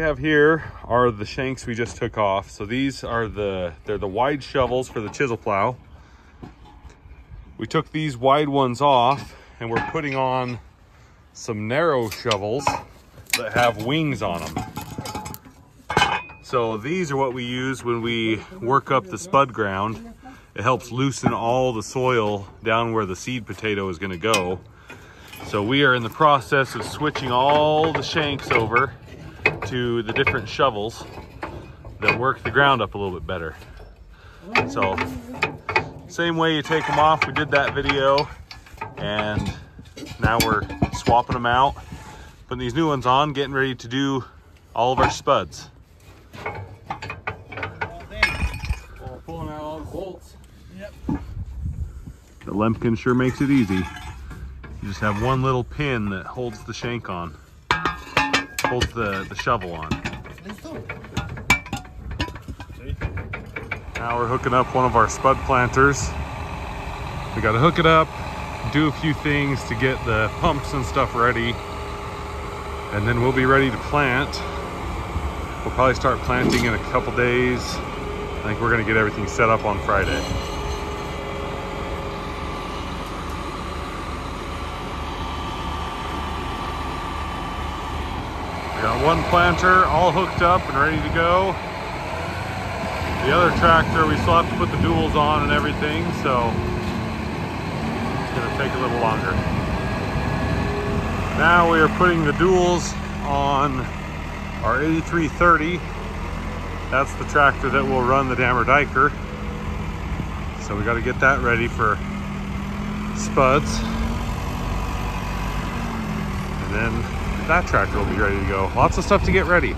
have here are the shanks we just took off. So these are they're the wide shovels for the chisel plow. We took these wide ones off and we're putting on some narrow shovels that have wings on them. So these are what we use when we work up the spud ground. It helps loosen all the soil down where the seed potato is going to go. So we are in the process of switching all the shanks over to the different shovels that work the ground up a little bit better. So same way you take them off, we did that video, and now we're swapping them out, putting these new ones on, getting ready to do all of our spuds. Pulling out all the bolts. Yep. The Lemkin sure makes it easy. You just have one little pin that holds the shank on, holds the shovel on. Now we're hooking up one of our spud planters. We got to hook it up, do a few things to get the pumps and stuff ready, and then we'll be ready to plant. We'll probably start planting in a couple days. I think we're going to get everything set up on Friday. We got one planter all hooked up and ready to go. The other tractor, we still have to put the duals on and everything, so it's going to take a little longer. Now we are putting the duals on our 8330. That's the tractor that will run the Dammer Diker. So we got to get that ready for spuds. And then that tractor will be ready to go. Lots of stuff to get ready.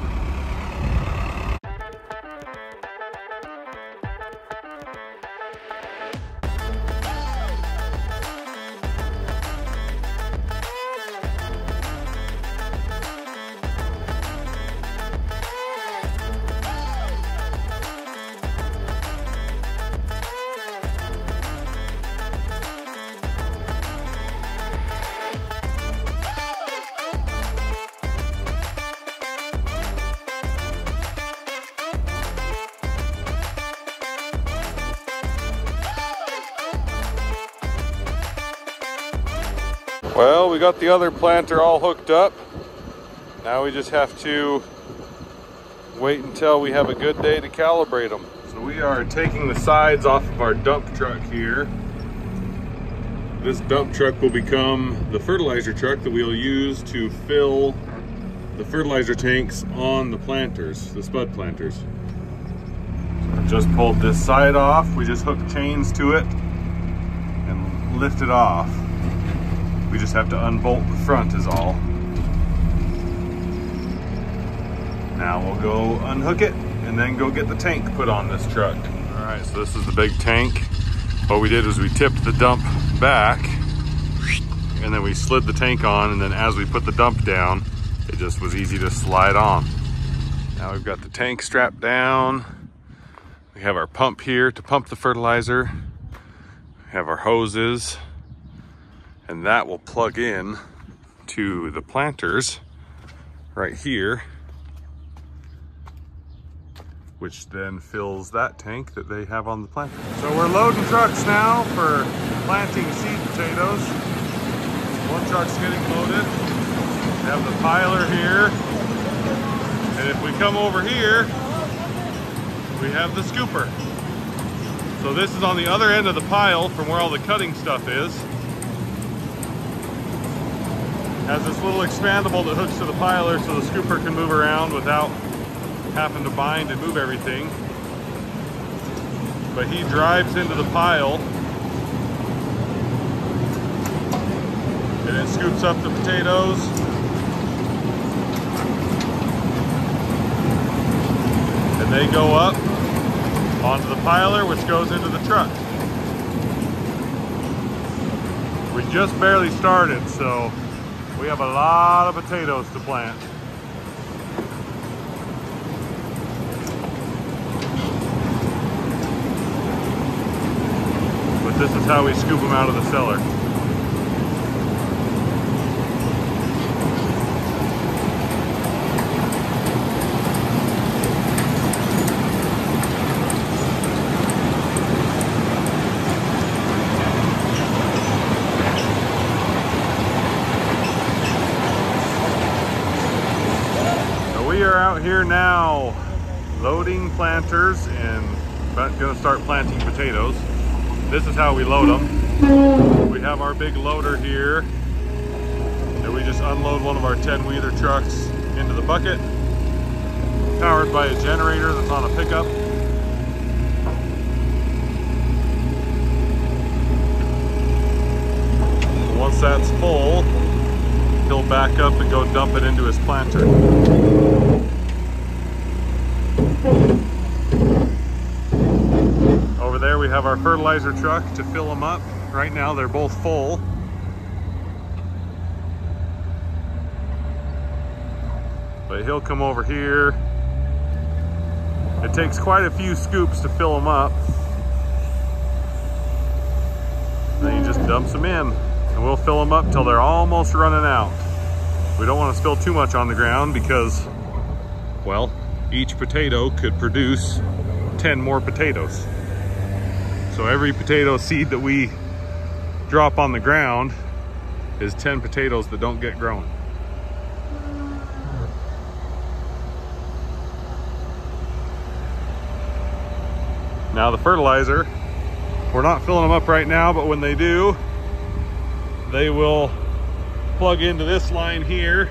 Well, we got the other planter all hooked up. Now we just have to wait until we have a good day to calibrate them. So we are taking the sides off of our dump truck here. This dump truck will become the fertilizer truck that we'll use to fill the fertilizer tanks on the planters, the spud planters. So I just pulled this side off. We just hooked chains to it and lift it off. We just have to unbolt the front is all. Now we'll go unhook it and then go get the tank put on this truck. All right, so this is the big tank. What we did was we tipped the dump back and then we slid the tank on, and then as we put the dump down, it just was easy to slide on. Now we've got the tank strapped down. We have our pump here to pump the fertilizer. We have our hoses, and that will plug in to the planters right here, which then fills that tank that they have on the planter. So we're loading trucks now for planting seed potatoes. One truck's getting loaded. We have the piler here. And if we come over here, we have the scooper. So this is on the other end of the pile from where all the cutting stuff is. Has this little expandable that hooks to the piler so the scooper can move around without having to bind and move everything. But he drives into the pile and it scoops up the potatoes. And they go up onto the piler, which goes into the truck. We just barely started, so we have a lot of potatoes to plant. But this is how we scoop them out of the cellar. out here now, loading planters and about gonna start planting potatoes. This is how we load them. We have our big loader here, and we just unload one of our 10-wheeler trucks into the bucket, powered by a generator that's on a pickup. Once that's full, he'll back up and go dump it into his planter. Over there we have our fertilizer truck to fill them up. Right now they're both full. But he'll come over here. It takes quite a few scoops to fill them up. Then he just dumps them in. And we'll fill them up till they're almost running out. We don't want to spill too much on the ground because, well, each potato could produce 10 more potatoes. So every potato seed that we drop on the ground is 10 potatoes that don't get grown. Now the fertilizer, we're not filling them up right now, but when they do, they will plug into this line here,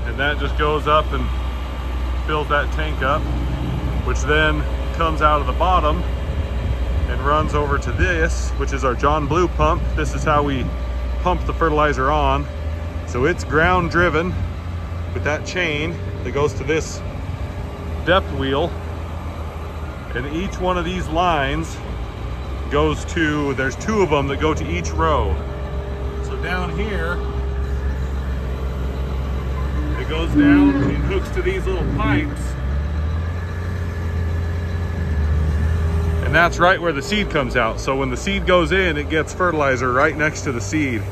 and that just goes up and fills that tank up, which then comes out of the bottom and runs over to this, which is our John Blue pump. This is how we pump the fertilizer on. So it's ground driven with that chain that goes to this depth wheel, and each one of these lines goes to, there's 2 of them that go to each row. So down here, it goes down and hooks to these little pipes. And that's right where the seed comes out. So when the seed goes in, it gets fertilizer right next to the seed.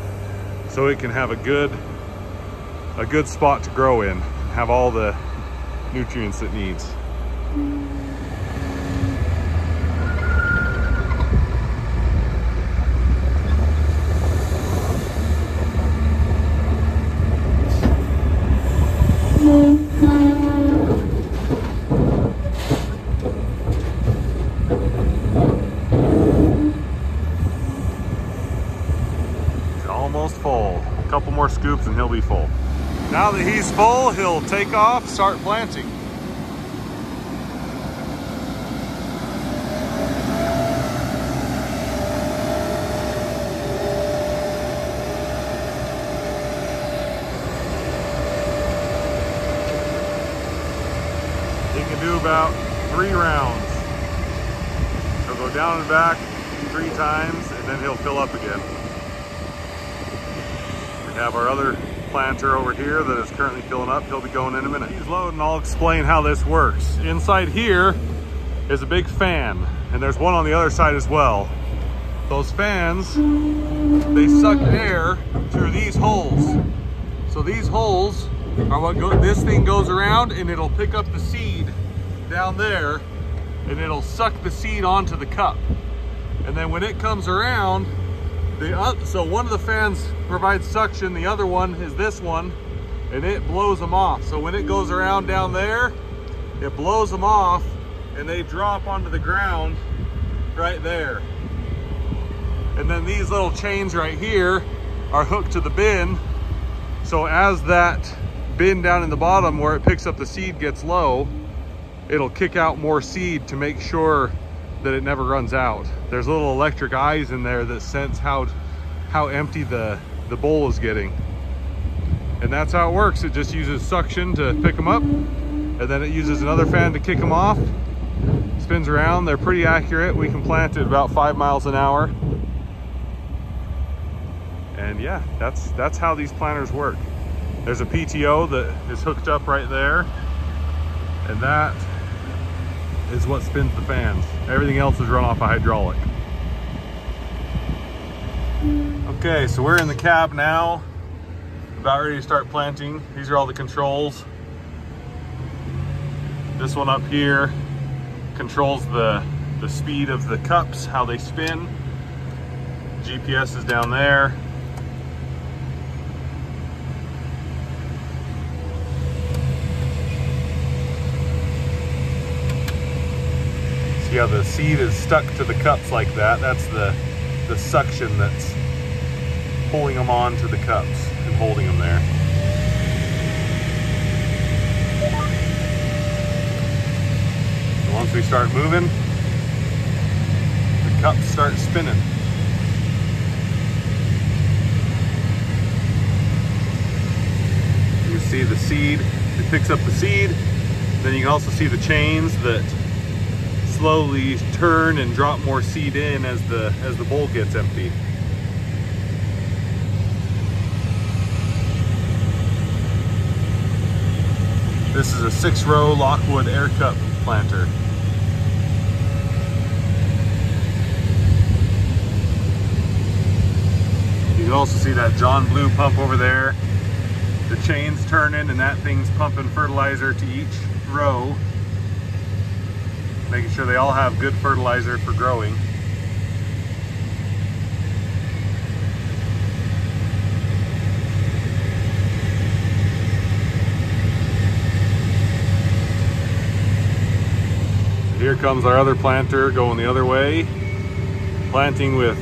So it can have a good spot to grow in, have all the nutrients it needs. Almost full. A couple more scoops and he'll be full. Now that he's full, he'll take off, start planting. He can do about 3 rounds. He'll go down and back 3 times and then he'll fill up again. We have our other planter over here that is currently filling up. He'll be going in a minute. He's loading. I'll explain how this works. Inside here is a big fan, and there's one on the other side as well. Those fans, they suck air through these holes. So these holes are what this thing goes around, and it'll pick up the seed down there, and it'll suck the seed onto the cup. And then when it comes around, so one of the fans provides suction, the other one is this one, and it blows them off. So when it goes around down there, it blows them off and they drop onto the ground right there. And then these little chains right here are hooked to the bin. So as that bin down in the bottom where it picks up the seed gets low, it'll kick out more seed to make sure that it never runs out. There's little electric eyes in there that sense how empty the bowl is getting. And that's how it works. It just uses suction to pick them up, and then it uses another fan to kick them off. Spins around. They're pretty accurate. We can plant at about 5 miles an hour. And yeah, that's how these planters work. There's a PTO that is hooked up right there, and that is what spins the fans. Everything else is run off a hydraulic. Okay, so we're in the cab now, about ready to start planting. These are all the controls. This one up here controls the speed of the cups, how they spin. GPS is down there. See how the seed is stuck to the cups like that? That's the suction that's pulling them onto the cups and holding them there. So once we start moving, the cups start spinning. You can see the seed, it picks up the seed. Then you can also see the chains that slowly turn and drop more seed in as the bowl gets empty. This is a 6-row Lockwood Aircup planter. You can also see that John Blue pump over there. The chain's turning and that thing's pumping fertilizer to each row, making sure they all have good fertilizer for growing. Here comes our other planter going the other way. Planting with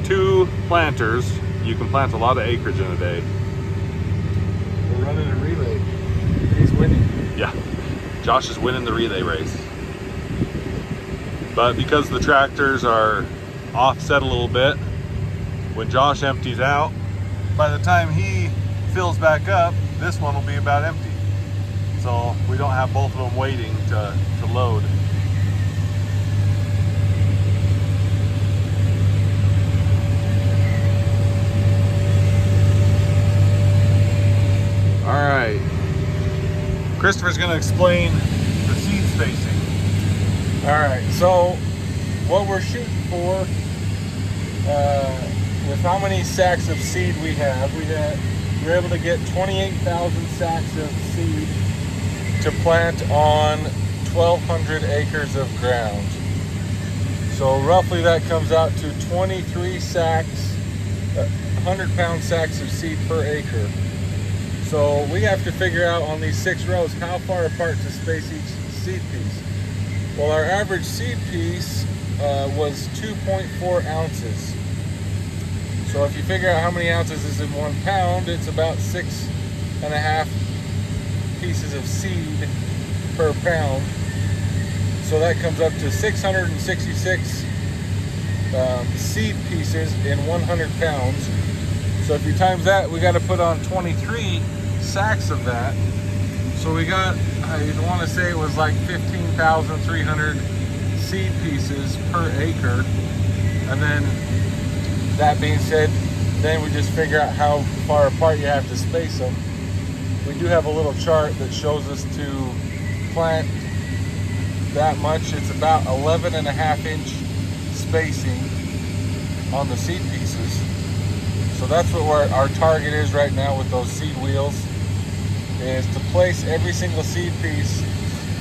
2 planters, you can plant a lot of acreage in a day. We're running a relay. He's winning. Yeah, Josh is winning the relay race. But because the tractors are offset a little bit, when Josh empties out, by the time he fills back up, this one will be about empty. So we don't have both of them waiting to load. All right, Christopher's going to explain the seed spacing. All right, so what we're shooting for, with how many sacks of seed we're able to get 28,000 sacks of seed to plant on 1,200 acres of ground. So roughly that comes out to 23 sacks, 100-pound sacks of seed per acre. So we have to figure out on these 6 rows how far apart to space each seed piece. Well, our average seed piece was 2.4 ounces. So if you figure out how many ounces is in 1 pound, it's about 6.5 pieces of seed per pound. So that comes up to 666 seed pieces in 100 pounds. So if you times that, we got to put on 23 sacks of that. So we got, I want to say it was like 15,300 seed pieces per acre. And then that being said, then we just figure out how far apart you have to space them. We do have a little chart that shows us to plant that much. It's about 11.5-inch spacing on the seed pieces. So that's what our target is right now with those seed wheels, is to place every single seed piece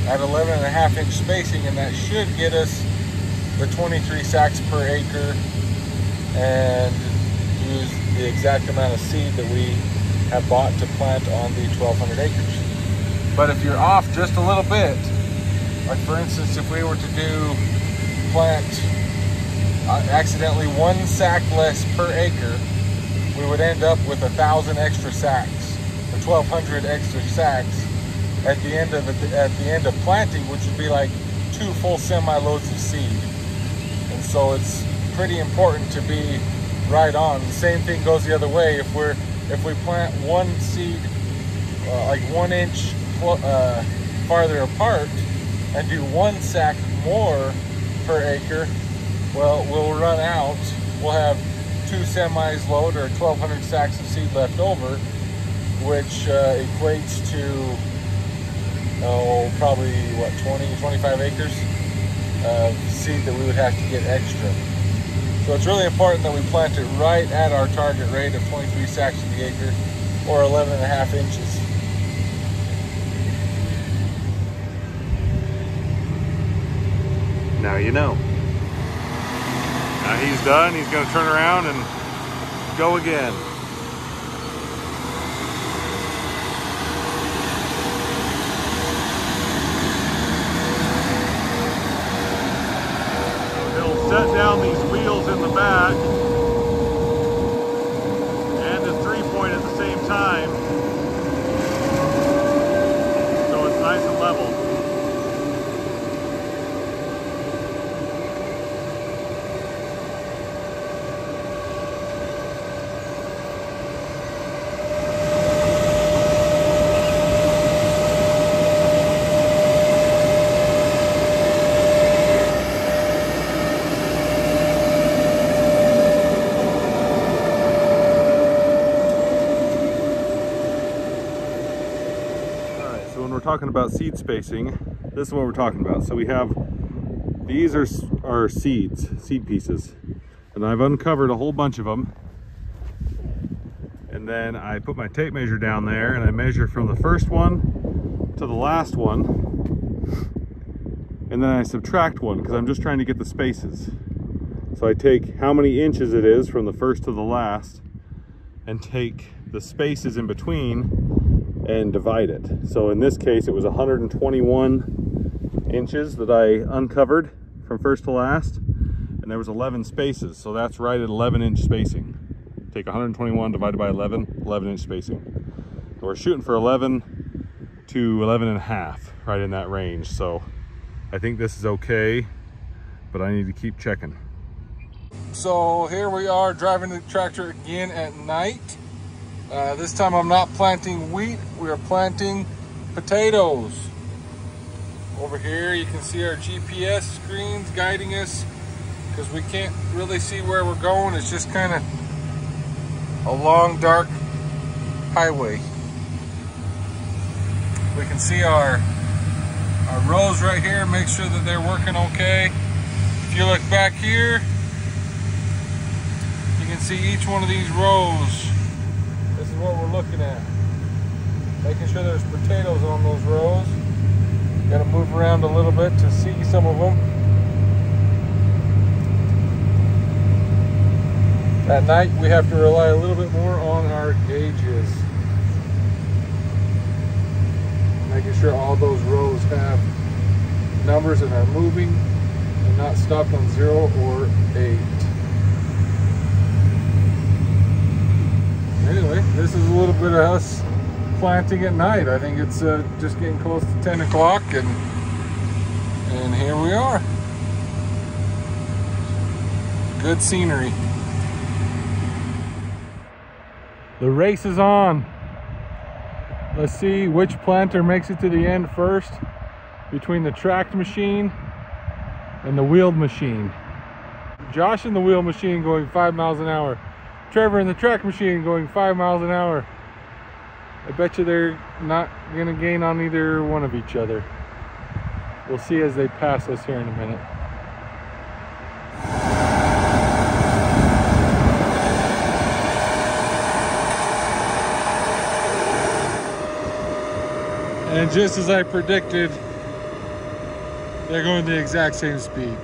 at 11.5-inch spacing, and that should get us the 23 sacks per acre and use the exact amount of seed that we have bought to plant on the 1,200 acres. But if you're off just a little bit, like for instance, if we were to plant accidentally 1 sack less per acre, we would end up with 1,000 extra sacks, or 1,200 extra sacks at the end of planting, which would be like 2 full semi-loads of seed. And so it's pretty important to be right on. The same thing goes the other way. If we plant 1 seed like 1 inch farther apart and do 1 sack more per acre, well, we'll run out. We'll have 2 semis load, or 1,200 sacks of seed left over, which equates to probably what, 25 acres of seed that we would have to get extra. So it's really important that we plant it right at our target rate of 23 sacks to the acre, or 11.5 inches. Now you know. Now he's done, he's going to turn around and go again. set down these wheels in the back and the 3-point at the same time, so it's nice and level. When we're talking about seed spacing, this is what we're talking about. So we have, these are seed pieces, and I've uncovered a whole bunch of them, and then I put my tape measure down there and I measure from the first one to the last one, and then I subtract one because I'm just trying to get the spaces. So I take how many inches it is from the first to the last and take the spaces in between and divide it. So in this case, it was 121 inches that I uncovered from first to last, and there was 11 spaces. So that's right at 11-inch spacing. Take 121 divided by 11-inch spacing. And we're shooting for 11 to 11 and a half, right in that range. So I think this is okay, but I need to keep checking. So here we are driving the tractor again at night. This time I'm not planting wheat, we are planting potatoes. Over here you can see our GPS screens guiding us because we can't really see where we're going. It's just kind of a long, dark highway. We can see our rows right here, make sure that they're working okay. If you look back here, you can see each one of these rows. This is what we're looking at. Making sure there's potatoes on those rows. Got to move around a little bit to see some of them. At night, we have to rely a little bit more on our gauges. Making sure all those rows have numbers and are moving and not stopped on 0 or 8. Anyway, this is a little bit of us planting at night. I think it's just getting close to 10 o'clock, and here we are. Good scenery. The race is on. Let's see which planter makes it to the end first, between the tracked machine and the wheeled machine. Josh in the wheel machine going 5 miles an hour. Trevor in the track machine going 5 miles an hour. I bet you they're not gonna gain on either one of each other. We'll see as they pass us here in a minute. And just as I predicted, they're going the exact same speed.